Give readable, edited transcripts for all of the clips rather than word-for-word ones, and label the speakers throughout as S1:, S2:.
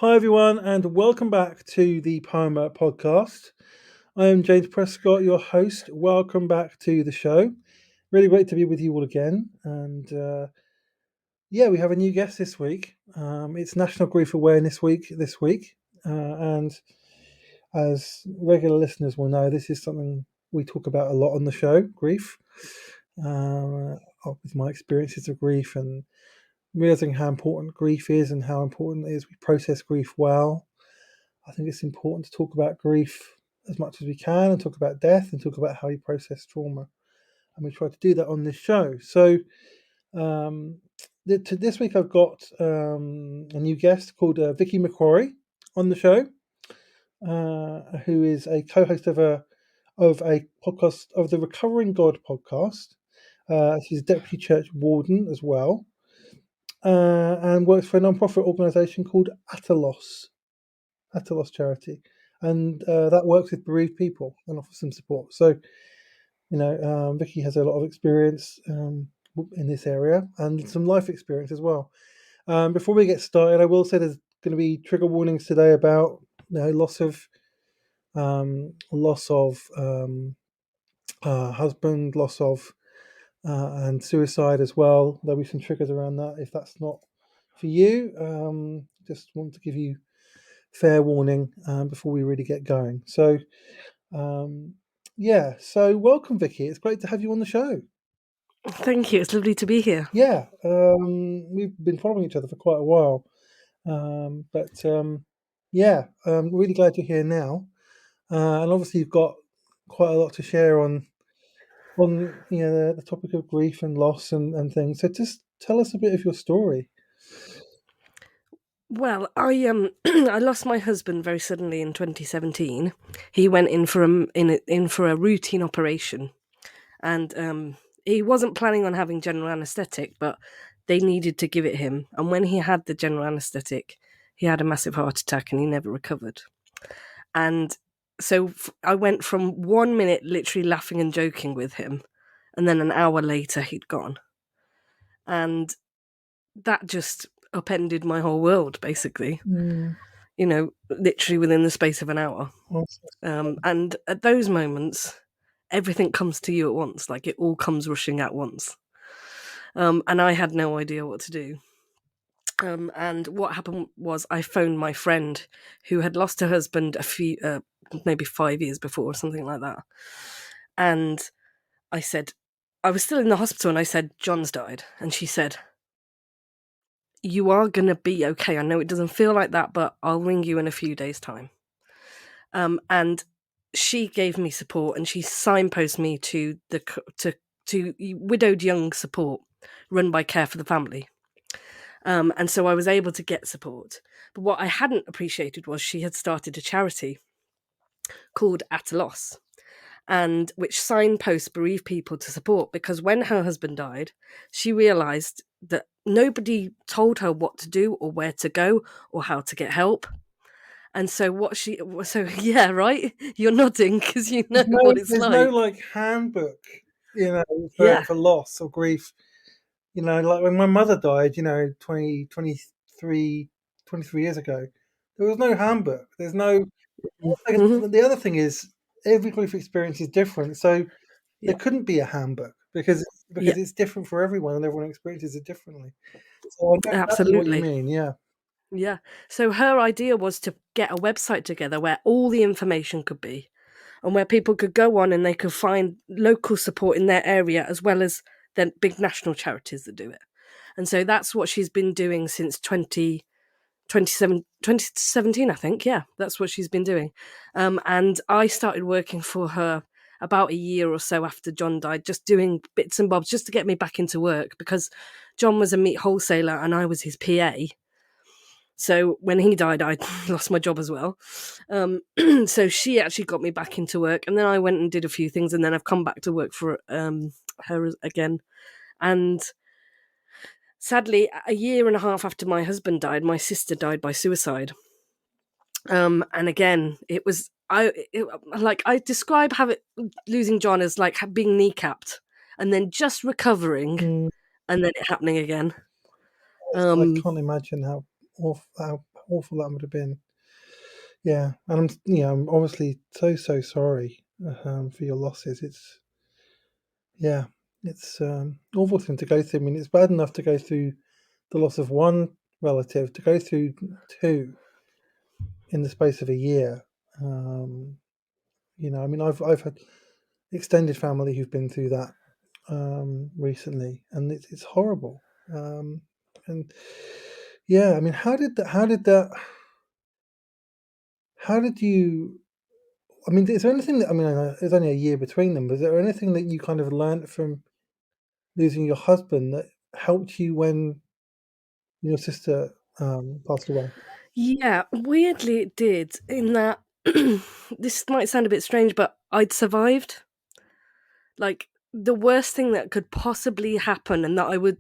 S1: Hi, everyone, and welcome back to the Poema podcast. I am James Prescott, your host. Welcome back to the show. Really great to be with you all again. And we have a new guest this week. It's National Grief Awareness Week this week. And as regular listeners will know, this is something we talk about a lot on the show, grief. With my experiences of grief and realizing how important grief is and how important it is we process grief well. I think it's important to talk about grief as much as we can and talk about death and talk about how you process trauma. And we try to do that on this show. So this week I've got a new guest called Vicky McQuarrie on the show, who is a co-host of a podcast of the Recovering God podcast. She's deputy church warden as well, and works for a non-profit organisation called AtaLoss Charity, and that works with bereaved people and offers some support. So, Vicky has a lot of experience in this area and some life experience as well. Before we get started, I will say there's going to be trigger warnings today about loss of husband, loss of and suicide as well. There'll be some triggers around that. If that's not for you, just want to give you fair warning before we really get going. So, so welcome, Vicky. It's great to have you on the show.
S2: Thank you. It's lovely to be here.
S1: Yeah, we've been following each other for quite a while, really glad you're here now. And obviously, you've got quite a lot to share on the topic of grief and loss and things. So, just tell us a bit of your story.
S2: Well, I I lost my husband very suddenly in 2017. He went in for a routine operation, and he wasn't planning on having general anaesthetic, but they needed to give it him. And when he had the general anaesthetic, he had a massive heart attack and he never recovered. And so I went from 1 minute literally laughing and joking with him, and then an hour later he'd gone, and that just upended my whole world, basically. Literally within the space of an hour. And at those moments, everything comes to you at once, like it all comes rushing at once. And I had no idea what to do. And what happened was I phoned my friend who had lost her husband maybe 5 years before or something like that. And I said, I was still in the hospital, and I said, John's died. And she said, you are going to be okay. I know it doesn't feel like that, but I'll ring you in a few days' time. And she gave me support, and she signposted me to Widowed Young Support run by Care for the Family. And so I was able to get support. But what I hadn't appreciated was she had started a charity called AtaLoss, and which signposts bereaved people to support, because when her husband died, she realised that nobody told her what to do or where to go or how to get help. And so yeah, right? You're nodding because you know what it's like.
S1: There's no handbook, for loss or grief. Like when my mother died, 23 years ago, there was no handbook. There's no.
S2: Mm-hmm.
S1: The other thing is, every grief experience is different, so there couldn't be a handbook because it's different for everyone, and everyone experiences it differently. So I know exactly what you mean.
S2: Yeah. So her idea was to get a website together where all the information could be, and where people could go on and they could find local support in their area as well as the big national charities that do it. And so that's what she's been doing since 2017, I think. Yeah, that's what she's been doing. And I started working for her about a year or so after John died, just doing bits and bobs just to get me back into work, because John was a meat wholesaler and I was his PA. So when he died, I lost my job as well. So she actually got me back into work, and then I went and did a few things, and then I've come back to work for her again. And sadly, a year and a half after my husband died, my sister died by suicide. And again, it was I describe losing John as like being kneecapped and then just recovering, and then it happening again.
S1: I can't imagine how awful that would have been. Yeah, and I'm obviously so sorry for your losses. Yeah, it's awful thing to go through. I mean, it's bad enough to go through the loss of one relative, to go through two in the space of a year. I mean, I've had extended family who've been through that recently, and it's horrible. And yeah, I mean, how did you? I mean, is there anything that I mean? I know there's only a year between them, but is there anything that you kind of learnt from losing your husband that helped you when your sister passed away?
S2: Yeah, weirdly it did, in that this might sound a bit strange, but I'd survived. Like, the worst thing that could possibly happen, and that I would,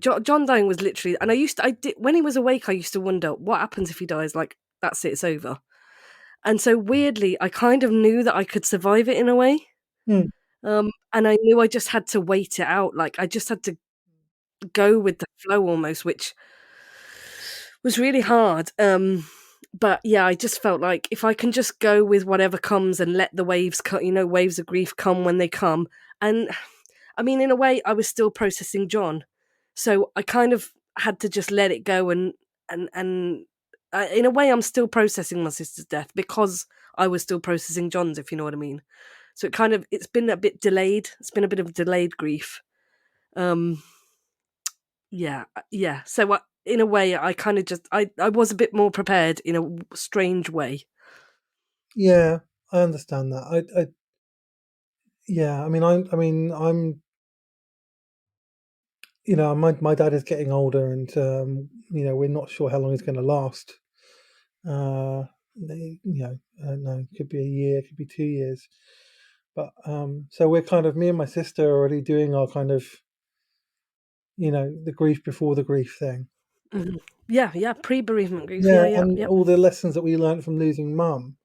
S2: John dying was literally, and I did, when he was awake, I used to wonder, what happens if he dies? Like, that's it, it's over. And so weirdly, I kind of knew that I could survive it in a way.
S1: Mm,
S2: And I knew I just had to wait it out. Like, I just had to go with the flow almost, which was really hard. But yeah, I just felt like if I can just go with whatever comes and let the waves cut, waves of grief come when they come. And I mean, in a way, I was still processing John, so I kind of had to just let it go. And in a way, I'm still processing my sister's death because I was still processing John's, if you know what I mean. So it's been a bit delayed. It's been a bit of delayed grief. Um, yeah. So in a way, I kind of I was a bit more prepared in a strange way.
S1: yeah, I understand that. Yeah, I mean, I'm my dad is getting older, and we're not sure how long he's going to last. Uh, I don't know. It could be a year, it could be 2 years. But so we're kind of me and my sister are already doing our kind of the grief before the grief thing.
S2: Mhm. Yeah, pre-bereavement grief.
S1: Yeah,
S2: Yeah,
S1: and
S2: yep.
S1: all the lessons that we learned from losing mum,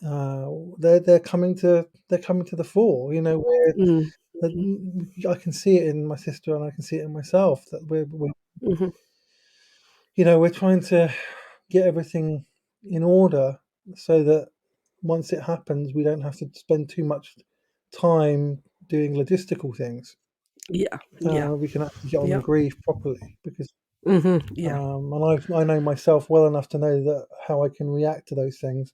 S1: they're coming to the fore.
S2: Mm.
S1: I can see it in my sister and I can see it in myself that we're
S2: Mhm.
S1: we're trying to get everything in order so that once it happens, we don't have to spend too much time doing logistical things.
S2: Yeah, yeah,
S1: We can actually get on
S2: yeah.
S1: and grieve properly because,
S2: Yeah.
S1: and I know myself well enough to know that how I can react to those things,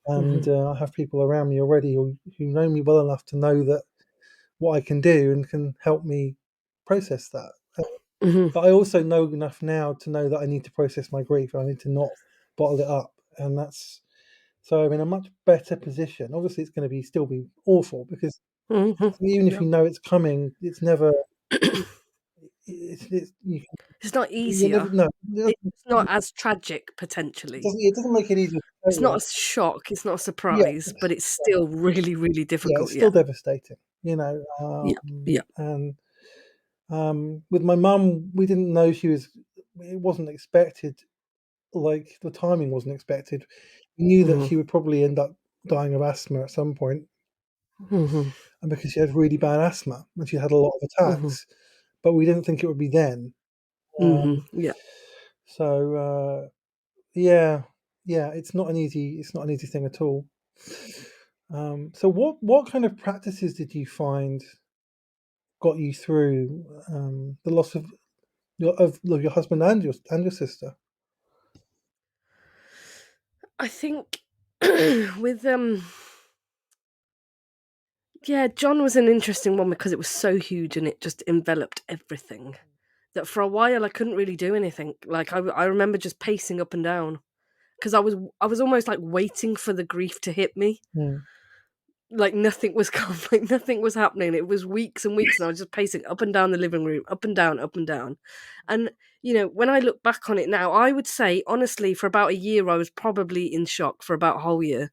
S1: and
S2: Mhm.
S1: I have people around me already who know me well enough to know that what I can do and can help me process that.
S2: Mhm.
S1: But I also know enough now to know that I need to process my grief. I need to not bottle it up, and that's so I'm in a much better position. Obviously, it's going to still be awful because
S2: Mhm.
S1: even if
S2: Yep.
S1: you know it's coming, it's never. It's
S2: It's not
S1: you never
S2: easier.
S1: know.
S2: It's not as tragic potentially.
S1: It doesn't make it easier to
S2: It's
S1: cope
S2: not
S1: with.
S2: a shock, it's not a
S1: Yeah,
S2: surprise, but it's still really, really
S1: yeah, it's
S2: difficult,
S1: still
S2: yeah.
S1: devastating.
S2: Yeah, yeah.
S1: And with my mum, we didn't know she was. It wasn't expected. Like the timing wasn't expected. We knew that
S2: Mhm.
S1: she would probably end up dying of asthma at some point,
S2: Mhm.
S1: and because she had really bad asthma and she had a lot of
S2: Mhm.
S1: attacks, but we didn't think it would be then.
S2: Mhm.
S1: Um,
S2: Yeah.
S1: so yeah, yeah, it's not an easy thing at all. So what kind of practices did you find got you through the loss of your husband and your sister?
S2: I think with yeah, John was an interesting one because it was so huge and it just enveloped everything. That for a while I couldn't really do anything. Like I remember just pacing up and down because I was almost like waiting for the grief to hit me.
S1: Mm,
S2: Like nothing was like nothing was happening. It was weeks and weeks, and I was just pacing up and down the living room, up and down, up and down. And when I look back on it now, I would say honestly, for about a year, I was probably in shock for about a whole year.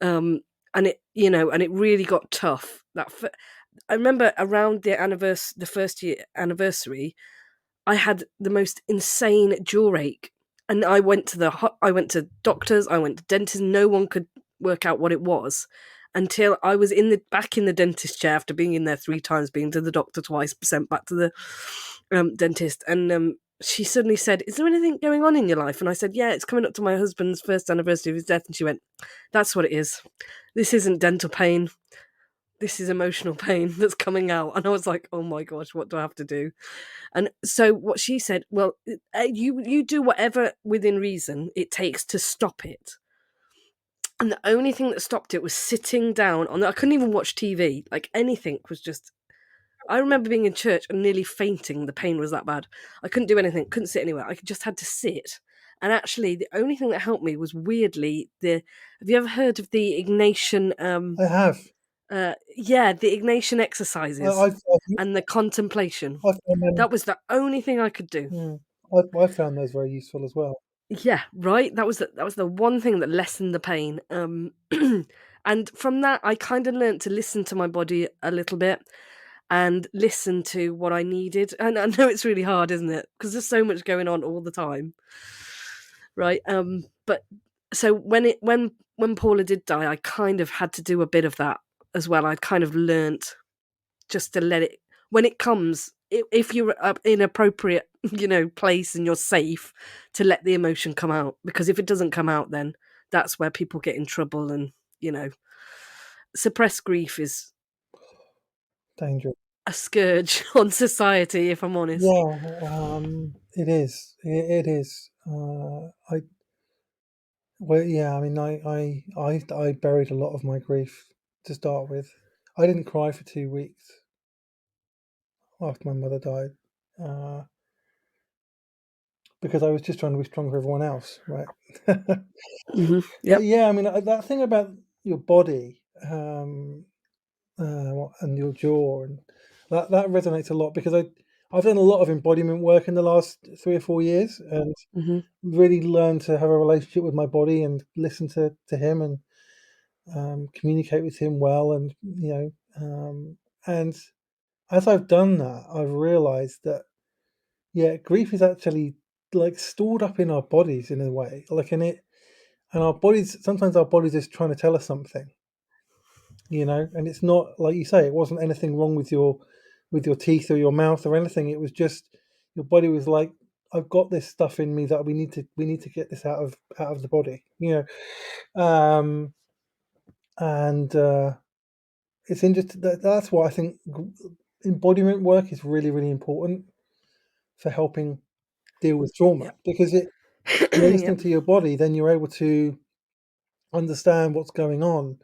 S2: And it really got tough. I remember around the first year anniversary, I had the most insane jaw ache, and I went to doctors, I went to dentists. No one could work out what it was until I was back in the dentist chair after being in there 3 times, being to the doctor twice, sent back to the dentist, and she suddenly said, "Is there anything going on in your life?" And I said, "Yeah, it's coming up to my husband's first anniversary of his death." And she went, "That's what it is. This isn't dental pain. This is emotional pain that's coming out." And I was like, "Oh my gosh, what do I have to do?" And so what she said, "Well, you do whatever within reason it takes to stop it." And the only thing that stopped it was sitting down on. I couldn't even watch TV. Like anything was just. I remember being in church and nearly fainting. The pain was that bad. I couldn't do anything. Couldn't sit anywhere. I just had to sit. And actually, the only thing that helped me was weirdly the. Have you ever heard of the Ignatian?
S1: I have.
S2: Yeah, the Ignatian exercises
S1: I've
S2: and the contemplation.
S1: I've found them,
S2: That was the only thing I could do.
S1: yeah, I've found those very useful as well.
S2: Yeah, right. That was the one thing that lessened the pain. And from that, I kind of learned to listen to my body a little bit and listen to what I needed. And I know it's really hard, isn't it? Because there's so much going on all the time, right? But so when Paula did die, I kind of had to do a bit of that as well. I'd kind of learnt just to let it when it comes. If you're in appropriate, place and you're safe, to let the emotion come out. Because if it doesn't come out, then that's where people get in trouble. And suppressed grief is
S1: Dangerous.
S2: a scourge on society. If I'm honest.
S1: Yeah, it is. It is. Well, yeah. I mean, I buried a lot of my grief to start with. I didn't cry for 2 weeks after my mother died, because I was just trying to be strong for everyone else, right? But
S2: Yep.
S1: yeah, I mean, that thing about your body, and your jaw, and that resonates a lot, because I've done a lot of embodiment work in the last 3 or 4 years, and
S2: Hmm.
S1: really learned to have a relationship with my body and listen to him, and communicate with him well, and and as I've done that, I've realized that, yeah, grief is actually like stored up in our bodies in a way, like in it, and our bodies, sometimes our bodies is trying to tell us something, and it's not, like you say, it wasn't anything wrong with your teeth or your mouth or anything. It was just your body was like, I've got this stuff in me that we need to get this out of the body, um and it's interesting. That's why I think embodiment work is really, really important for helping deal with trauma,
S2: Yep.
S1: because when you're listening
S2: Yep.
S1: to your body, then you're able to understand what's going on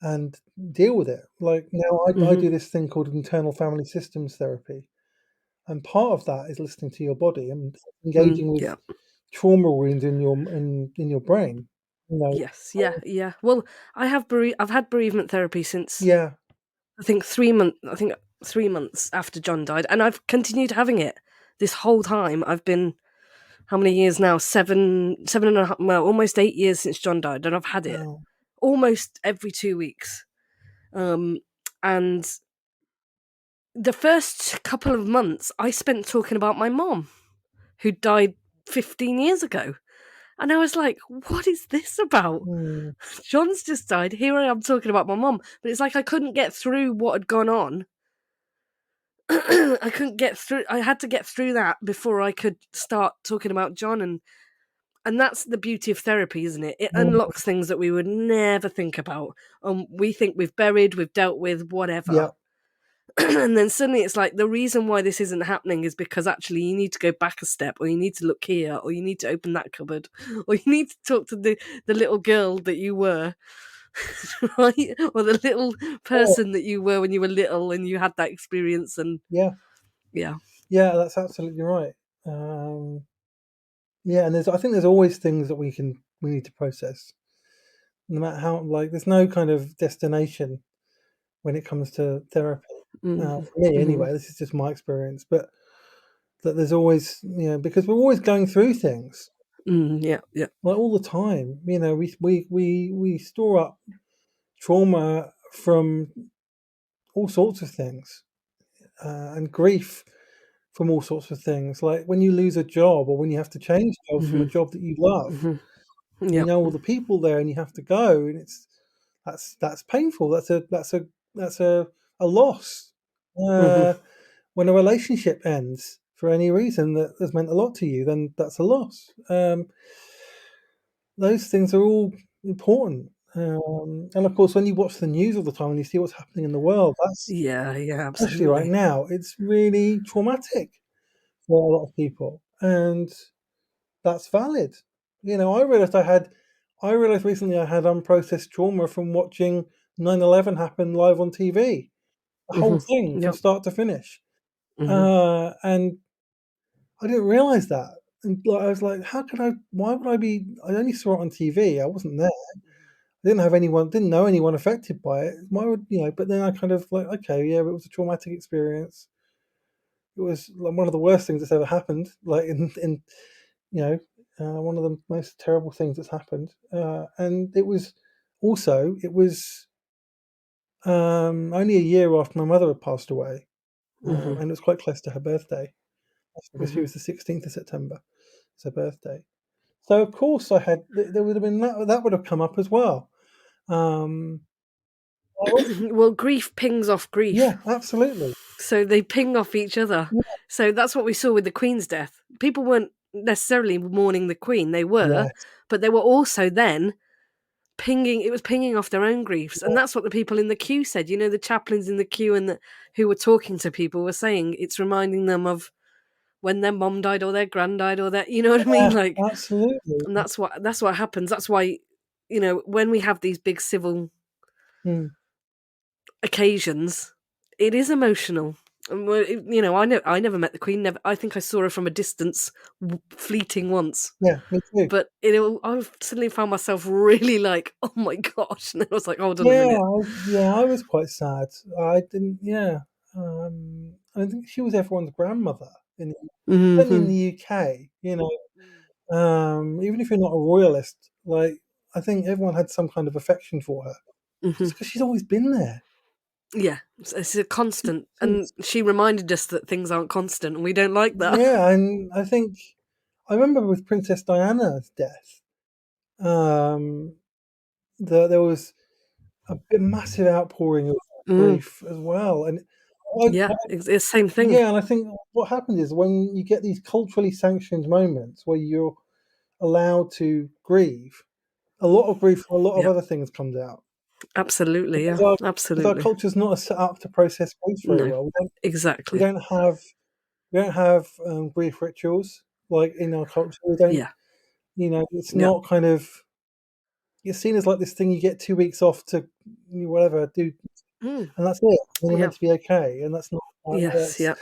S1: and deal with it. Like now, I
S2: Hmm.
S1: do this thing called internal family systems therapy, and part of that is listening to your body and engaging with
S2: Yep.
S1: trauma wounds in your brain. You know,
S2: Yes. Yeah. Yeah. Well, I've had bereavement therapy since
S1: yeah,
S2: I think 3 months. I think 3 months after John died, and I've continued having it this whole time. I've been how many years now? 7.5. Well, almost 8 years since John died, and I've had it
S1: wow,
S2: almost every 2 weeks. And the first couple of months I spent talking about my mom, who died 15 years ago. And I was like, what is this about?
S1: mm,
S2: John's just died. Here I am talking about my mom. But it's like I couldn't get through what had gone on. I couldn't get through. I had to get through that before I could start talking about John. And that's the beauty of therapy, isn't it? It
S1: mm,
S2: unlocks things that we would never think about. We think we've buried, we've dealt with,
S1: yeah,
S2: whatever. And then suddenly it's like the reason why this isn't happening is because actually you need to go back a step, or you need to look here, or you need to open that cupboard, or you need to talk to the little girl that you were, right, or the little
S1: oh,
S2: person that you were when you were little and you had that experience. And
S1: yeah,
S2: yeah.
S1: yeah. That's absolutely right. Yeah, and I think there's always things that we need to process, no matter how, like, there's no kind of destination when it comes to therapy.
S2: Mm-hmm.
S1: For me,
S2: Mm-hmm.
S1: anyway, this is just my experience, but that there's always, because we're always going through things,
S2: Yeah. Yeah.
S1: like, all the time. We store up trauma from all sorts of things, and grief from all sorts of things. Like when you lose a job, or when you have to change jobs from a
S2: Mm-hmm.
S1: job that you love,
S2: Mm-hmm.
S1: and you
S2: Yeah.
S1: know all the people there, and you have to go, and that's painful. That's a loss.
S2: Mm-hmm.
S1: Uh, when a relationship ends, for any reason that has meant a lot to you, then that's a loss. Those things are all important. And of course, when you watch the news all the time and you see what's happening in the world, that's
S2: Yeah,
S1: especially right
S2: absolutely.
S1: now, it's really traumatic for a lot of people, and that's valid. I realized recently I had unprocessed trauma from watching 9/11 happen live on TV, the whole thing from
S2: Yep.
S1: start to finish.
S2: hmm
S1: And I didn't realize that. And I was like, how could I? Why would I be? I only saw it on TV. I wasn't there. I didn't know anyone affected by it. Why would But then I kind of like, okay, yeah, it was a traumatic experience. It was like one of the worst things that's ever happened. Like in one of the most terrible things that's happened. And only a year after my mother had passed away,
S2: hmm
S1: and it was quite close to her birthday because she
S2: hmm
S1: was the 16th of September. It's her birthday. So of course there would have been that would have come up as well. Um,
S2: Well, grief pings off grief.
S1: yeah, absolutely.
S2: So they ping off each other.
S1: Yeah,
S2: So that's what we saw with the Queen's death. People weren't necessarily mourning the Queen, they were,
S1: yes,
S2: but they were also then pinging off their own griefs. And that's what the people in the queue said. The chaplains in the queue who were talking to people were saying it's reminding them of when their mom died or their grand died or their, you know what I mean?
S1: yeah,
S2: Like,
S1: absolutely.
S2: and that's what happens. That's why, when we have these big civil
S1: Mm,
S2: occasions, it is emotional. And I never met the Queen. Never. I think I saw her from a distance, fleeting once.
S1: yeah, me too.
S2: But I suddenly found myself really like, oh my gosh! And then I was like, hold on a
S1: Yeah,
S2: minute.
S1: I was quite sad. I didn't. Yeah, I think she was everyone's grandmother certainly in
S2: hmm
S1: the UK. Even if you're not a royalist, like I think everyone had some kind of affection for her,
S2: hmm
S1: just because she's always been there.
S2: Yeah, it's a constant, and
S1: Since
S2: she reminded us that things aren't constant, and we don't like that.
S1: Yeah, and I remember with Princess Diana's death, um, there was a massive outpouring of
S2: Mm,
S1: grief as well, and I,
S2: yeah, it's the same thing.
S1: yeah, and I think what happens is when you get these culturally sanctioned moments where you're allowed to grieve, a lot of grief for a lot of
S2: Yeah,
S1: other things comes out
S2: absolutely.
S1: because
S2: Yeah,
S1: our
S2: absolutely.
S1: culture's not set up to process grief very
S2: No,
S1: well. We
S2: exactly.
S1: don't have we don't have grief rituals like in our culture. We don't,
S2: Yeah,
S1: it's
S2: yeah.
S1: not kind of it's seen as like this thing you get 2 weeks off to whatever do,
S2: Mm,
S1: and that's it. And you're
S2: yeah.
S1: meant to be okay, and that's not how it
S2: Yes,
S1: works.
S2: yeah.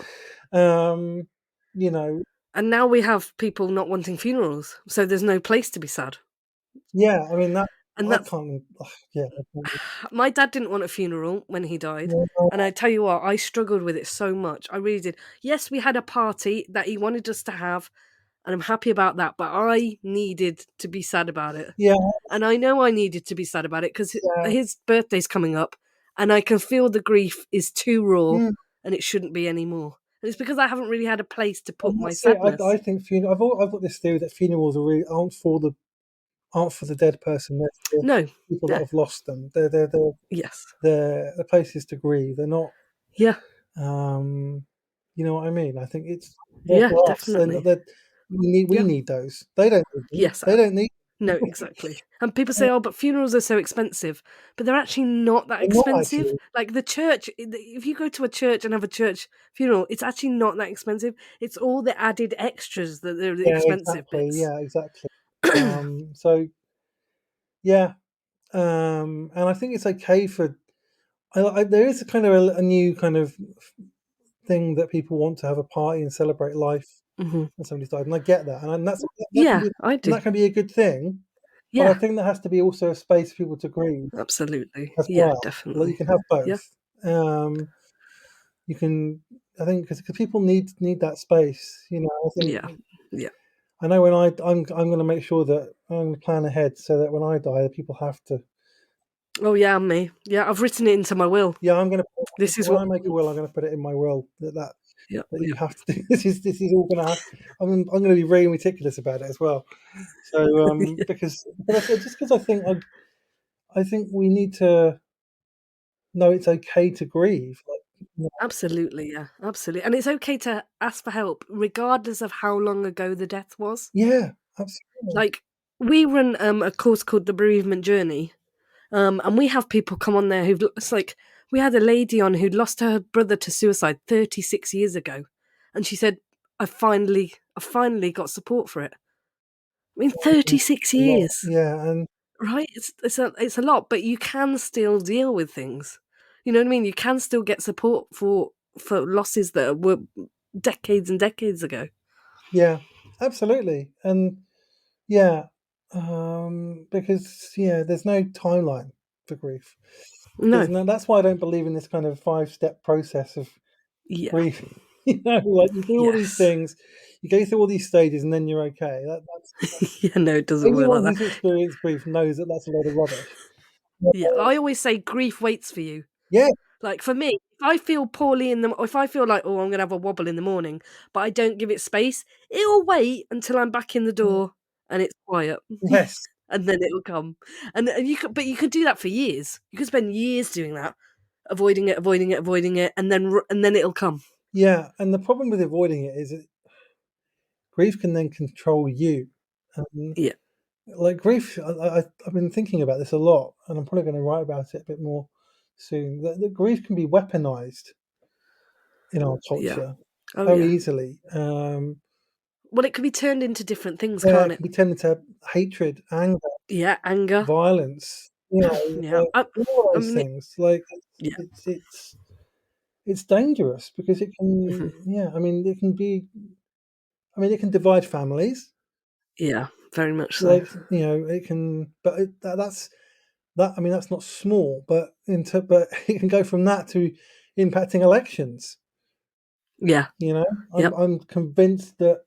S1: Um, you know,
S2: And now we have people not wanting funerals, so there's no place to be sad.
S1: yeah. I mean that
S2: And
S1: I
S2: that's
S1: can't. Ugh, yeah, I can't,
S2: my dad didn't want a funeral when he died.
S1: yeah,
S2: And I tell you what, I struggled with it so much. I really did. Yes, we had a party that he wanted us to have, and I'm happy about that, but I needed to be sad about it.
S1: yeah,
S2: And I know I needed to be sad about it because
S1: yeah.
S2: his birthday's coming up, and I can feel the grief is too raw
S1: Mm,
S2: and it shouldn't be anymore. And it's because I haven't really had a place to put
S1: and
S2: my
S1: that's it. I
S2: sadness.
S1: think I've got this theory that funerals aren't for the dead person. They're for
S2: No.
S1: people that
S2: Yeah.
S1: have lost them.
S2: Yes.
S1: They're the places to grieve. They're not.
S2: Yeah.
S1: Um, you know what I mean? I think it's there
S2: Yeah,
S1: for us. They're not,
S2: definitely.
S1: they're, we
S2: Yeah.
S1: need those. They don't need them.
S2: Yes.
S1: They don't need.
S2: No, exactly. And people say, "Oh, but funerals are so expensive," but they're actually not that
S1: They're not
S2: expensive.
S1: actually.
S2: Like the church, if you go to a church and have a church funeral, it's actually not that expensive. It's all the added extras that are the
S1: Yeah,
S2: expensive
S1: exactly.
S2: bits.
S1: Yeah, exactly. So yeah, and I think it's okay for. There is a kind of a new kind of thing that people want to have a party and celebrate life
S2: hmm
S1: when somebody's died, and I get that, and
S2: Yeah, I do.
S1: that can be a good thing. But I
S2: Yeah,
S1: think there has to be also a space for people to grieve
S2: absolutely.
S1: as
S2: Yeah,
S1: well. Like you
S2: definitely.
S1: can have
S2: Yeah,
S1: both. Um, you can, I think, because people need that space. I think
S2: yeah, yeah.
S1: I know when I'm going to make sure that I'm going to plan ahead so that when I die, people have to.
S2: Oh yeah, and me. Yeah, I've written it into my will.
S1: Yeah, I'm going to
S2: This is
S1: when
S2: what.
S1: I make a will, I'm going to put it in my will
S2: Yeah,
S1: that
S2: yeah,
S1: you have to do. This is all going to happen. I'm going to be very meticulous about it as well. So just because I think we need to know it's okay to grieve.
S2: Absolutely, yeah, absolutely. And it's okay to ask for help, regardless of how long ago the death was.
S1: Yeah, absolutely.
S2: Like, we run a course called the Bereavement Journey, and we have people come on there it's like we had a lady on who'd lost her brother to suicide 36 years ago, and she said, I finally got support for it." I mean,
S1: Mm,
S2: 36
S1: a lot.
S2: years,
S1: Yeah, and
S2: right? It's a lot, but you can still deal with things. You know what I mean? You can still get support for losses that were decades and decades ago.
S1: yeah, absolutely. And yeah, because there's no timeline for grief. There's
S2: No,
S1: no. That's why I don't believe in this kind of 5-step process of
S2: yeah,
S1: grief. Like you do all these
S2: yes,
S1: things, you go through all these stages, and then you're okay. That's
S2: yeah. No, it doesn't work
S1: anyone
S2: like that.
S1: who's experienced grief knows that that's a load of rubbish.
S2: Yeah, I always say grief waits for you.
S1: Yeah,
S2: Like, for me, if I feel poorly if I feel like, "Oh, I'm gonna have a wobble in the morning," but I don't give it space, it'll wait until I'm back in the door and it's quiet,
S1: yes,
S2: and then it'll come. And you could do that for years. You could spend years doing that, avoiding it, avoiding it, avoiding it, and then it'll come.
S1: yeah. And the problem with avoiding it is that grief can then control you. Um,
S2: Yeah,
S1: like grief, I've been thinking about this a lot, and I'm probably going to write about it a bit more soon. That grief can be weaponized in our
S2: yeah.
S1: culture
S2: Oh,
S1: so
S2: yeah.
S1: easily.
S2: Well, it could be turned into different things,
S1: Yeah,
S2: can't
S1: it
S2: it?
S1: can be turned into hatred, anger,
S2: Yeah, anger.
S1: violence.
S2: Yeah.
S1: All
S2: I
S1: those
S2: mean,
S1: things. Like
S2: yeah.
S1: it's dangerous because it
S2: Mhm.
S1: can. Yeah, I mean, it can be. I mean, it can divide families.
S2: Yeah, very much so.
S1: Like it can. But that's that. I mean, that's not small, but it can go from that to impacting elections.
S2: Yeah.
S1: I'm
S2: Yep.
S1: I'm convinced that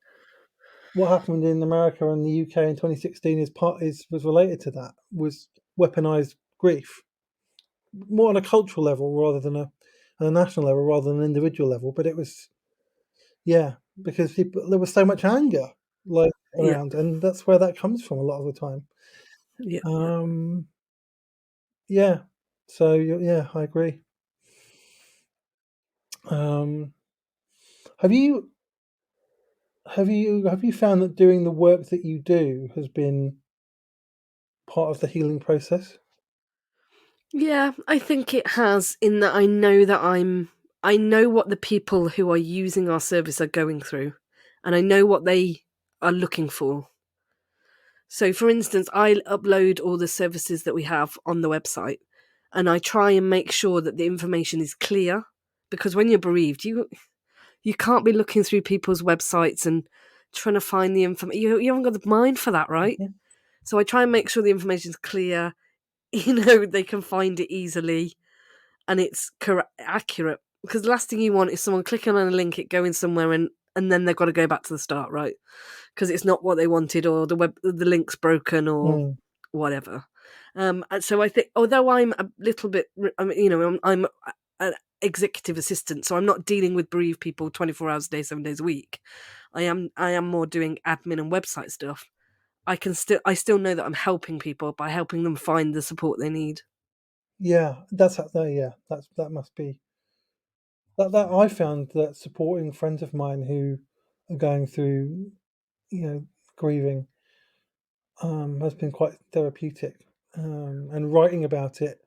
S1: what happened in America and the UK in 2016 was related to that. Was weaponized grief more on a cultural level rather than on a national level rather than an individual level. But it was because there was so much anger like
S2: Yeah.
S1: around, and that's where that comes from a lot of the time.
S2: Yeah. Yeah.
S1: Um, yeah, so yeah, I agree. Um, have you have you found that doing the work that you do has been part of the healing process?
S2: Yeah, I think it has, in that I know what the people who are using our service are going through, and I know what they are looking for. So, for instance, I upload all the services that we have on the website, and I try and make sure that the information is clear, because when you're bereaved, you can't be looking through people's websites and trying to find the information. You haven't got the mind for that, right?
S1: Mhm.
S2: So I try and make sure the information is clear. They can find it easily, and it's accurate, because the last thing you want is someone clicking on a link, it going somewhere, and then they've got to go back to the start, right? Because it's not what they wanted, or the link's broken, or
S1: Mm,
S2: whatever. And so I think, although I'm a little bit, I mean, I'm an executive assistant, so I'm not dealing with bereaved people 24 hours a day, 7 days a week. I am more doing admin and website stuff. I still know that I'm helping people by helping them find the support they need.
S1: yeah, that must be that I found that supporting friends of mine who are going through you know grieving has been quite therapeutic. And writing about it,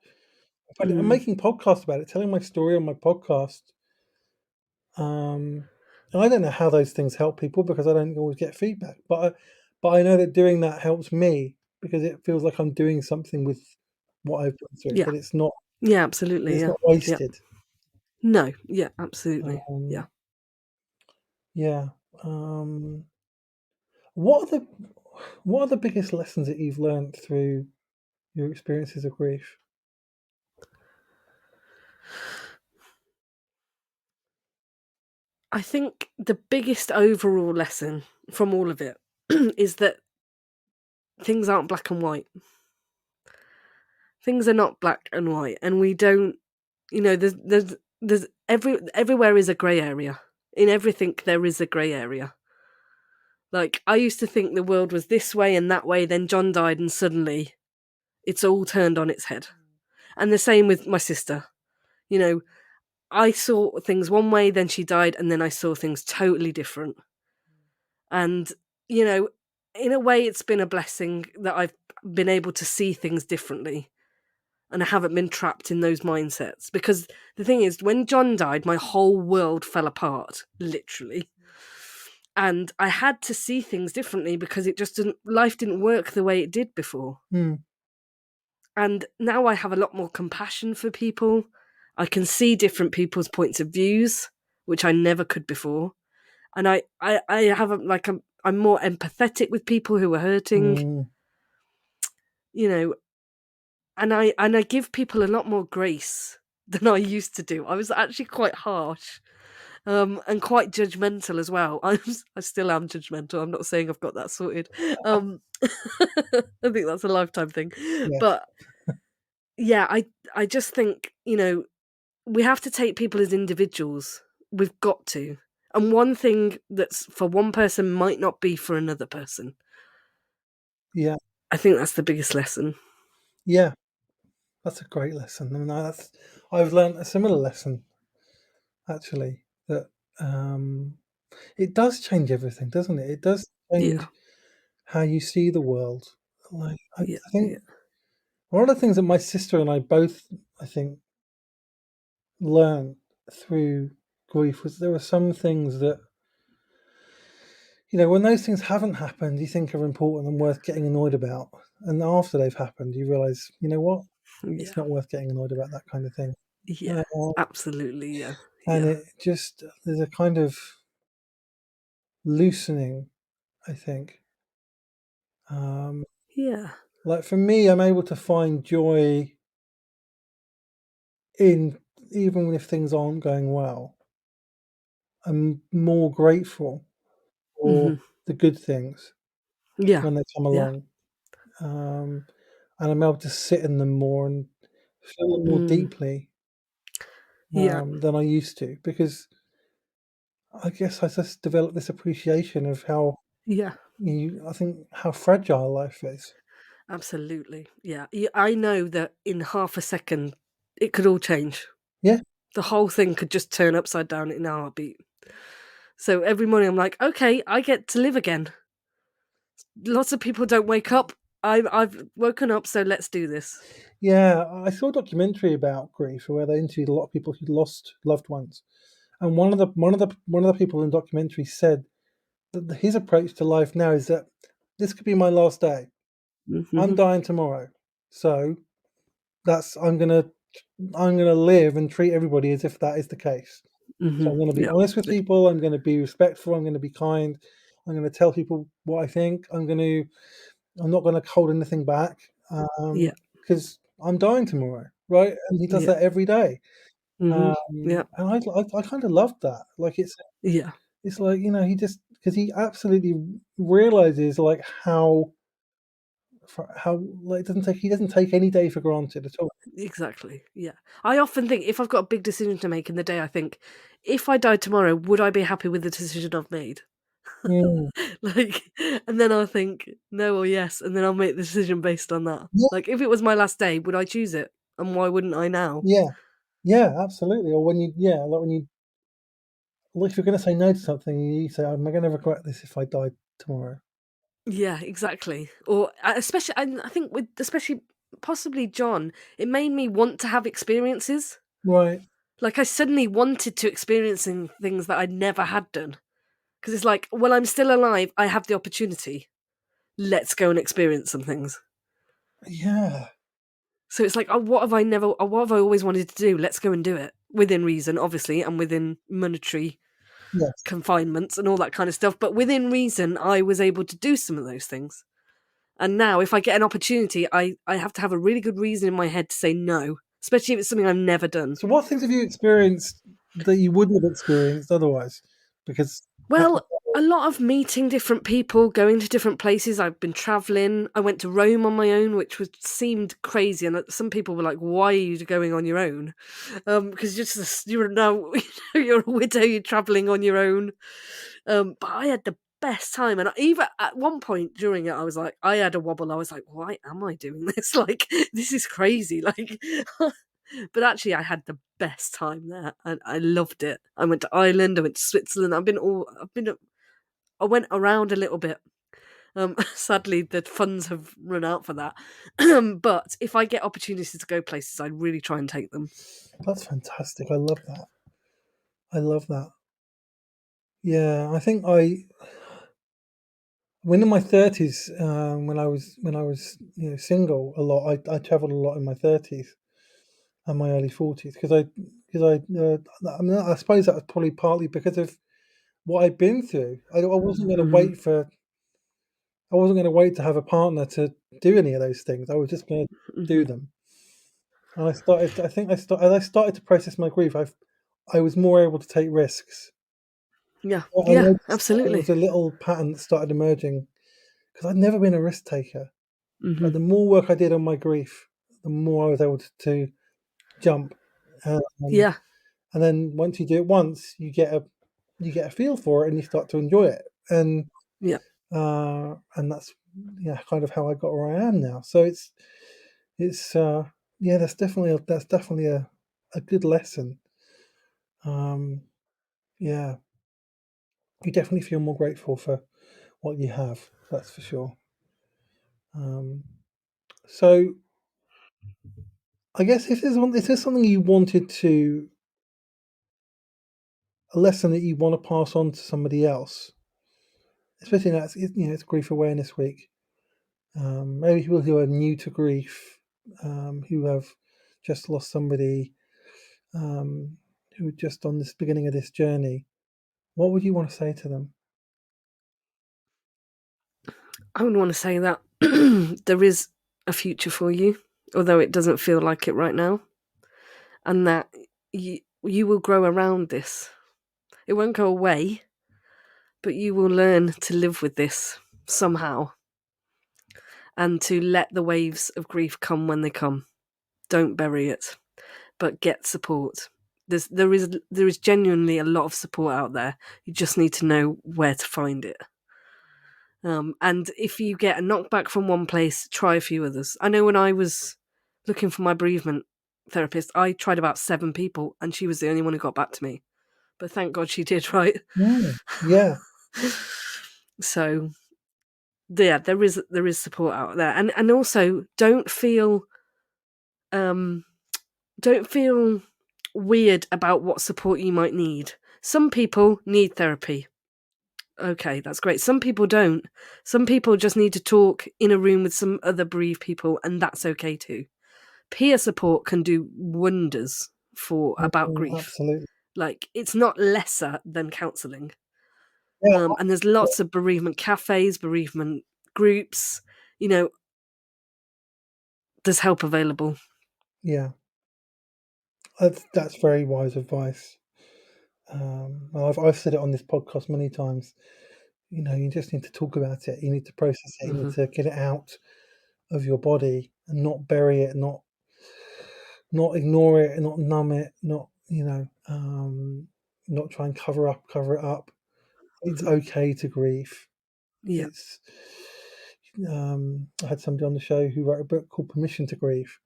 S1: I'm
S2: Mm,
S1: making podcasts about it, telling my story on my podcast. Um, and I don't know how those things help people because I don't always get feedback, but I know that doing that helps me because it feels like I'm doing something with what I've gone through,
S2: yeah,
S1: that
S2: yeah, absolutely,
S1: it's
S2: yeah,
S1: not
S2: yeah.
S1: wasted.
S2: No, yeah, absolutely, yeah.
S1: Um, yeah. Um, what are the what are the biggest lessons that you've learned through your experiences of grief?
S2: I think the biggest overall lesson from all of it is that things aren't black and white. Things are not black and white, and we don't. There's everywhere is a grey area. In everything, there is a grey area. Like, I used to think the world was this way and that way. Then John died, and suddenly it's all turned on its head. And the same with my sister. You know, I saw things one way, then she died, and then I saw things totally different. And, you know, in a way, it's been a blessing that I've been able to see things differently and I haven't been trapped in those mindsets. Because the thing is, when John died, my whole world fell apart, literally. And I had to see things differently because life didn't work the way it did before.
S1: Mm.
S2: And now I have a lot more compassion for people. I can see different people's points of views, which I never could before. And I'm more empathetic with people who are hurting,
S1: Mm.
S2: you know, and I give people a lot more grace than I used to do. I was actually quite harsh, and quite judgmental as well. I still am judgmental. I'm not saying I've got that sorted. I think that's a lifetime thing,
S1: Yes.
S2: but yeah, I just think, we have to take people as individuals. We've got to. And one thing that's for one person might not be for another person.
S1: Yeah.
S2: I think that's the biggest lesson.
S1: Yeah. That's a great lesson. I mean, I've learned a similar lesson, actually, that it does change everything, doesn't it? It does
S2: Yeah,
S1: change how you see the world. Like, I
S2: yeah,
S1: think
S2: yeah.
S1: one of the things that my sister and I both, I think, learned through grief was there were some things that, when those things haven't happened, you think are important and worth getting annoyed about. And after they've happened, you realize, you know what? It's
S2: Yeah,
S1: not worth getting annoyed about that kind of thing.
S2: yeah,
S1: Uh,
S2: absolutely, yeah,
S1: and
S2: yeah,
S1: it just, there's a kind of loosening, I think. Um,
S2: yeah,
S1: like for me, I'm able to find joy in, even if things aren't going well. I'm more grateful for
S2: hmm,
S1: the good things
S2: yeah,
S1: when they come
S2: yeah,
S1: along. Um, and I'm able to sit in them more and feel them more
S2: mm,
S1: deeply
S2: yeah,
S1: than I used to, because I guess I just developed this appreciation of how
S2: yeah,
S1: I think how fragile life is.
S2: absolutely, yeah. I know that in half a second, it could all change.
S1: Yeah,
S2: The whole thing could just turn upside down in a heartbeat. So every morning I'm like, okay, I get to live again. Lots of people don't wake up. I've woken up, so let's do this.
S1: yeah. I saw a documentary about grief where they interviewed a lot of people who'd lost loved ones, and one of the people in the documentary said that his approach to life now is that this could be my last day. I'm
S2: Hmm.
S1: dying tomorrow, so that's I'm gonna live and treat everybody as if that is the case. So
S2: Hmm.
S1: I'm gonna be
S2: Yeah.
S1: honest with people. I'm gonna be respectful. I'm gonna be kind. I'm gonna tell people what I think. I'm not gonna hold anything back,
S2: Yeah.
S1: because I'm dying tomorrow, right? And he does
S2: Yeah.
S1: that every day.
S2: Hmm. Yeah.
S1: And I kind of loved that. Like
S2: Yeah.
S1: it's like, he just, because he absolutely realizes like how like he doesn't take any day for granted at all.
S2: Exactly. Yeah. I often think if I've got a big decision to make in the day, I think, if I died tomorrow, would I be happy with the decision I've made?
S1: Mm.
S2: Like, and then I'll think no or yes, and then I'll make the decision based on that.
S1: Yeah,
S2: Like, if it was my last day, would I choose it? And why wouldn't I now?
S1: yeah, yeah, absolutely. Or like when you, well, if you're going to say no to something, you say, "Am I going to regret this if I died tomorrow?"
S2: Yeah, exactly. Or especially, I think with especially possibly John, it made me want to have experiences.
S1: Right.
S2: Like I suddenly wanted to experiencing things that I'd never had done. Because it's like, well, I'm still alive. I have the opportunity. Let's go and experience some things.
S1: Yeah.
S2: So it's like, oh, what have I always wanted to do? Let's go and do it within reason, obviously, and within monetary
S1: Yes.
S2: confinements and all that kind of stuff. But within reason, I was able to do some of those things. And now, if I get an opportunity, I have to have a really good reason in my head to say no, especially if it's something I've never done.
S1: So, what things have you experienced that you wouldn't have experienced otherwise? Because having
S2: Well, a lot of meeting different people, going to different places. I've been traveling. I went to Rome on my own, which seemed crazy, and some people were like, "Why are you going on your own?" Because you're now you're a widow, you're traveling on your own. But I had the best time, and even at one point during it, I was like, I had a wobble. I was like, "Why am I doing this? Like, this is crazy!" Like, But actually, I had the best time there. I loved it. I went to Ireland. I went to Switzerland. I went around a little bit. Sadly, the funds have run out for that. But if I get opportunities to go places, I really try and take them.
S1: That's fantastic. I love that. I love that. Yeah, I think when in my 30s, when I was single a lot, I travelled a lot in my 30s and my early 40s I mean, I suppose that was probably partly because of what I'd been through. I wasn't going to
S2: Mhm.
S1: to have a partner to do any of those things. I was just going to do
S2: Mhm.
S1: them. And as I started to process my grief, I was more able to take risks.
S2: Yeah.
S1: I
S2: Yeah.
S1: noticed that there
S2: Absolutely.
S1: was a little pattern that started emerging because I'd never been a risk taker. But
S2: Mhm.
S1: the more work I did on my grief, the more I was able to jump. Um,
S2: Yeah.
S1: and then once you do it once, you get a feel for it and you start to enjoy it.
S2: Yeah.
S1: And that's kind of how I got where I am now. So it's yeah, that's definitely a good lesson. Um, yeah, you definitely feel more grateful for what you have. That's for sure. Um, so I guess if there's something you wanted to a lesson that you want to pass on to somebody else, especially now it's Grief Awareness Week. Maybe people who are new to grief, who have just lost somebody, um, who are just on this beginning of this journey. What would you want to say to them?
S2: I would want to say that there is a future for you, although it doesn't feel like it right now, and that you will grow around this. It won't go away, but you will learn to live with this somehow and to let the waves of grief come when they come. Don't bury it, but get support. There is genuinely a lot of support out there. You just need to know where to find it. And if you get a knockback from one place, try a few others. I know when I was looking for my bereavement therapist, I tried about 7 people, and she was the only one who got back to me. But thank God she did, right?
S1: Yeah,
S2: So yeah, there is support out there, and also um don't feel weird about what support you might need. Some people need therapy. Okay, that's great. Some people don't. Some people just need to talk in a room with some other bereaved people, and that's okay too. Peer support can do wonders for about grief.
S1: absolutely.
S2: Like, it's not lesser than counselling.
S1: Yeah,
S2: And there's lots of bereavement cafes, bereavement groups. You know, there's help available.
S1: yeah. That's very wise advice. I've said it on this podcast many times. You just need to talk about it. You need to process it. You need
S2: Hmm.
S1: to get it out of your body and not bury it, not ignore it, not numb it, not try and cover it up. It's
S2: Hmm.
S1: okay to grieve.
S2: Yeah.
S1: It's I had somebody on the show who wrote a book called Permission to Grieve,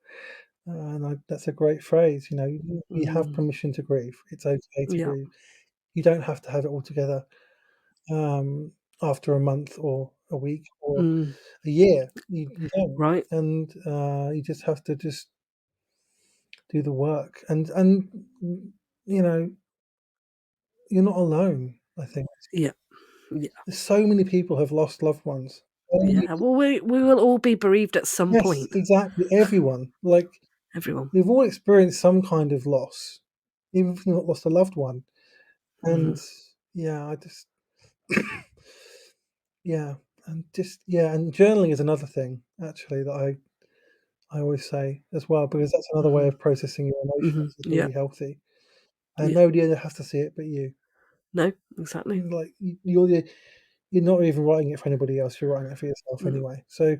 S1: that's a great phrase. You have
S2: Mm.
S1: permission to grieve. It's okay to
S2: Yeah.
S1: grieve. You don't have to have it all together um, after a month or a week or
S2: Mm.
S1: a year. You don't,
S2: Right.
S1: and you just have to just do the work. And you know, you're not alone. I think
S2: Yeah. Yeah.
S1: so many people have lost loved ones. So many
S2: Yeah. Well, we will all be bereaved at some
S1: Yes,
S2: point.
S1: exactly. Everyone, like
S2: Everyone.
S1: we've all experienced some kind of loss, even if we've not lost a loved one.
S2: Hmm.
S1: And yeah, I just yeah, and journaling is another thing actually that I always say as well because that's another way
S2: Hmm.
S1: of processing your
S2: Hmm.
S1: emotions. It's
S2: Yeah.
S1: really healthy, and
S2: Yeah.
S1: nobody ever has to see it but you.
S2: No. Exactly.
S1: Like you're not even writing it for anybody else. You're writing it for yourself
S2: Mm.
S1: anyway. So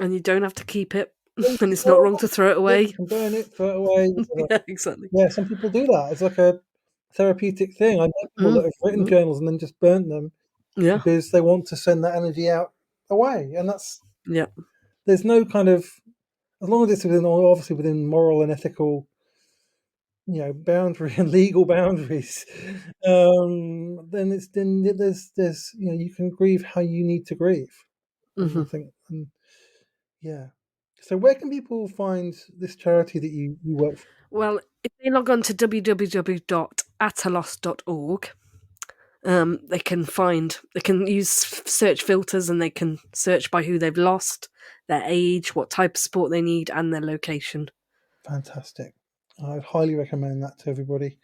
S2: And you don't have to keep it,
S1: don't
S2: and
S1: keep
S2: it's not wrong
S1: it.
S2: to throw it
S1: You
S2: away.
S1: can burn it, throw it away. Whatever.
S2: Yeah. Exactly.
S1: Yeah, some people do that. It's like a therapeutic thing. I know people that
S2: Mm.
S1: have written
S2: Mm.
S1: journals and then just burnt them
S2: Yeah.
S1: because they want to send that energy out away. And
S2: Yeah.
S1: there's no kind of, as long as it's obviously within moral and ethical, boundary and legal boundaries, then there's you can grieve how you need to grieve. And I think, yeah. So where can people find this charity that you work for?
S2: Well, if they log on to www.atalos.org, they can use search filters, and they can search by who they've lost, their age, what type of support they need, and their location.
S1: Fantastic. I'd highly recommend that to everybody.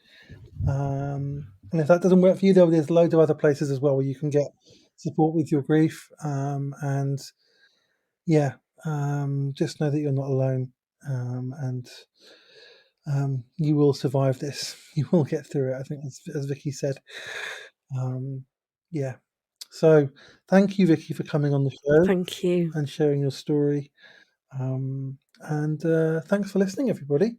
S1: And if that doesn't work for you, though, there's loads of other places as well where you can get support with your grief. And yeah, just know that you're not alone, and you will survive this. You will get through it. I think, as Vicky said. Yeah. So thank you, Vicky, for coming on the show.
S2: Thank you.
S1: And sharing your story. And thanks for listening, everybody.